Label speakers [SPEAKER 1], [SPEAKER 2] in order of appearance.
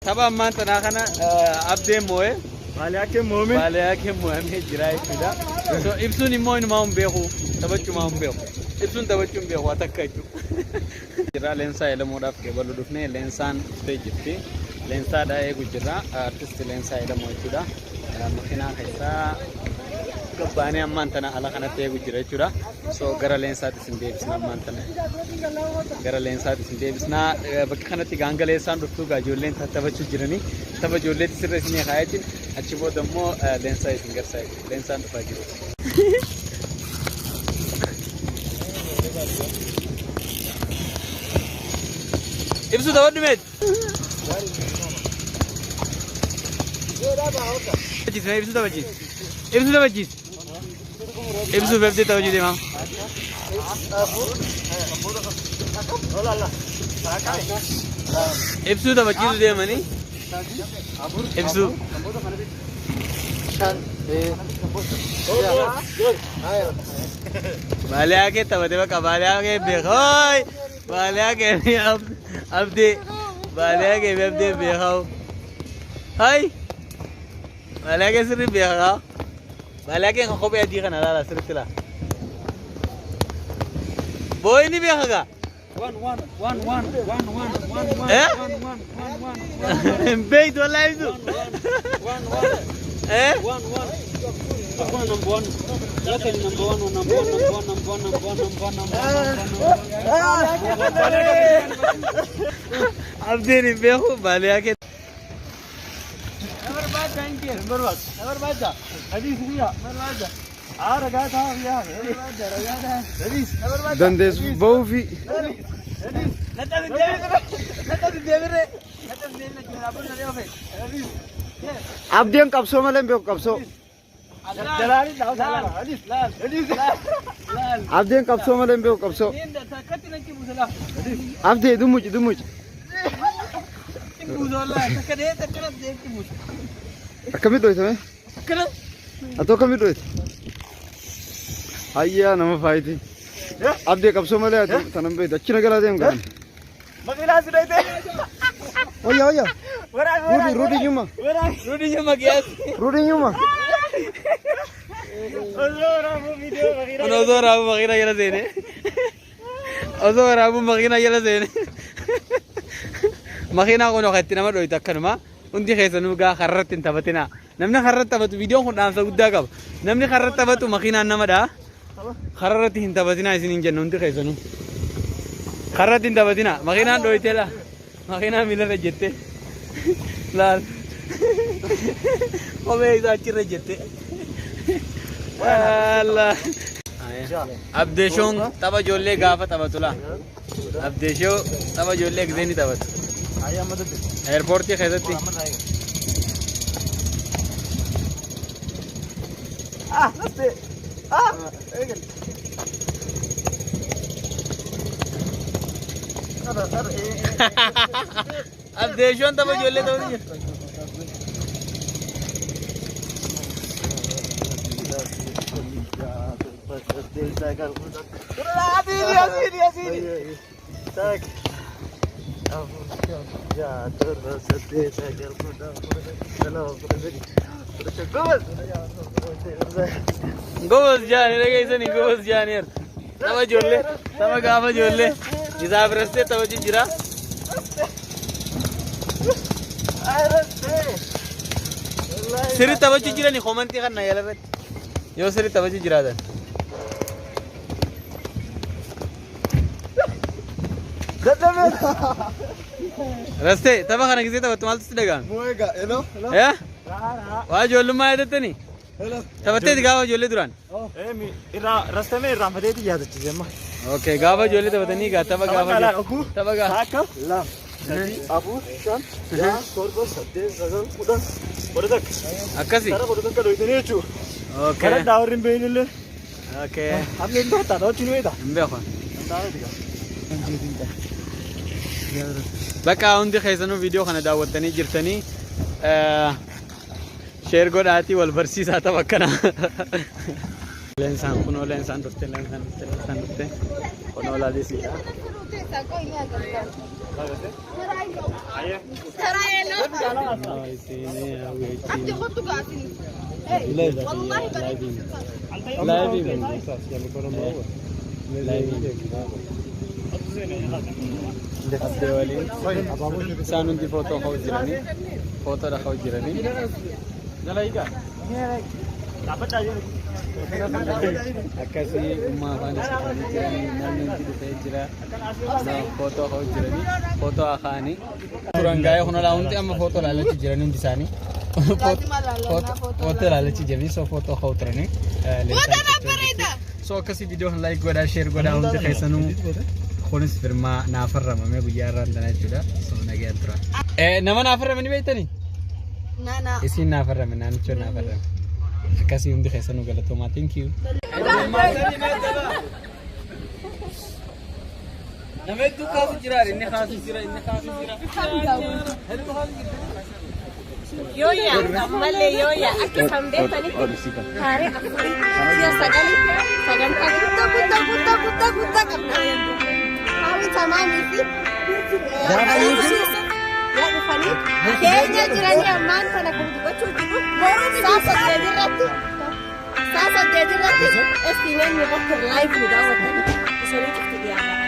[SPEAKER 1] طبعا ما أنت ناخنا أبدي موي
[SPEAKER 2] بالياك مومي
[SPEAKER 1] بالياك موي جراي كده so إبسوني موين ما هم بيخو تبتشو ما هم بيخو إبسون تبتشو بيخو أتكايتو جرا لينسا إلى موداف كبلو دفنه لينسان تجتي لينسا دا إيه جرا أرتست لينسا إلى موجودا مكينا كيسا كباني أمان تنا على خنا تيجو جرا جرا so جرا لينسا تسندي بسنا أمان تنا جرا لينسا تسندي بسنا بكخنا تيجانغ لينسان رفتو جولين تبتشو جراني تبى جولين تسرسني خايتين أشوفه دمو لينسا يسنجر ساي لينسان تفاجئ إبسو تودي ميت جيس ما إبسو تودي إبسو تودي إبسو بيبدي تودي دي مام إبسو تودي دي ماني إبسو بالي آكي تودي بك بالي آكي بخوي بالي آكي أبدي بالي آكي بيبدي بخو هاي بالي آكي سري بخو بالي آكي خو بيدي خنا لا سري تلا بوي ني بخو بيت ولا يزو أبدي بيخو بالي آكي
[SPEAKER 2] دندس بوفي أبديان كابسو مالهم بيو كابسو أبديان كابسو مالهم بيو كابسو أبدي دموج كم يدوي تمام atau kami duit ayah nama Faidi abdi kapso malah tu tanam beda Cina galah dia kan
[SPEAKER 3] Makilah sudah itu
[SPEAKER 2] oh ya Rudi nyuma
[SPEAKER 1] kias
[SPEAKER 2] Rudi nyuma
[SPEAKER 1] Ozor abu makina yala sini Ozor abu makina yala sini makina kono khati nama duit takkan ma undi khesanu ga kharratin tabatina namni kharrat tabatu video kun dansa gudda qaba namni kharrat tabatu makina nama da kharrati hin tabatina isinin jannu undi khesanu kharratin tabatina makina doitela makina milare jette lal obe isa chire jette Allah abdeshon taba jolle gafa tabatula abdesho taba jolle gdeni tabat
[SPEAKER 3] ayah madad
[SPEAKER 1] airport ke khazati
[SPEAKER 3] naste egal
[SPEAKER 1] abdeshon taba jolle tawni
[SPEAKER 3] ya sini tak ya terus setelah kalau
[SPEAKER 1] Gos jani lagi isani gos jani er. Tama jolle, tama gafa jolle. Hisab raste tama jira. Siri tama jira ni khomanti kan naya lewat. Yo siri tama jira dan. Raste tama kan kisi tama tumal tu dagang.
[SPEAKER 2] muega hello
[SPEAKER 1] Ya? Wah jolle mah ada tu ni.
[SPEAKER 2] hello
[SPEAKER 1] Tama teh gafa jolle duran.
[SPEAKER 3] mi ira raste में रामदेव की याद चीज़ है माँ
[SPEAKER 1] Okay, gafa jolle tama tani ga tama gafa. Tama gafa.
[SPEAKER 3] Haka lam abu shan ya korbo sate zagal udah udah
[SPEAKER 1] Akasi.
[SPEAKER 3] Cara udah kalau itu nih cu
[SPEAKER 1] Okay.
[SPEAKER 3] karena dawarin bener
[SPEAKER 1] Okay.
[SPEAKER 3] Hamil itu tak tahu cuma itu
[SPEAKER 1] Mbak khan.
[SPEAKER 3] tahu juga
[SPEAKER 1] Baka undi khayzanu video khana daawatani jirtani share godati wal barsi sata bakana lensan kuno lensan durte kono la disi Saan di foto kau jirani? Foto dah kau jirani. Jalan ikan. Dapat aja. Akasi umma bani sekali jirani. Nani di pejira. Nah foto kau jirani. Foto akhani. Kurang gaya hono la unti amma foto la lechi jirani di sani. Foto la lechi jirani so foto kau terani. So akasi video like goda share goda unti kaisanu. خونس فرما نافر ما مي بياران دنا جدا سونا جاترا نما نافر من بيتني نا اسي نافر من انا شو نافر كاسي يوم دي خسنو غلطو ما ثانك يو نمدو كاف جرار اني خاص جرا اني خاص جرا يويا مالي يويا اكي سمدتني هاري يا سغالي سغان كوتا تمام sih. Ya Fani. Kayaknya jirani aman karena aku juga cuci tuh. Sasa jadi rati. Estimenya mau ke live juga waktu itu. Sorry cek dia.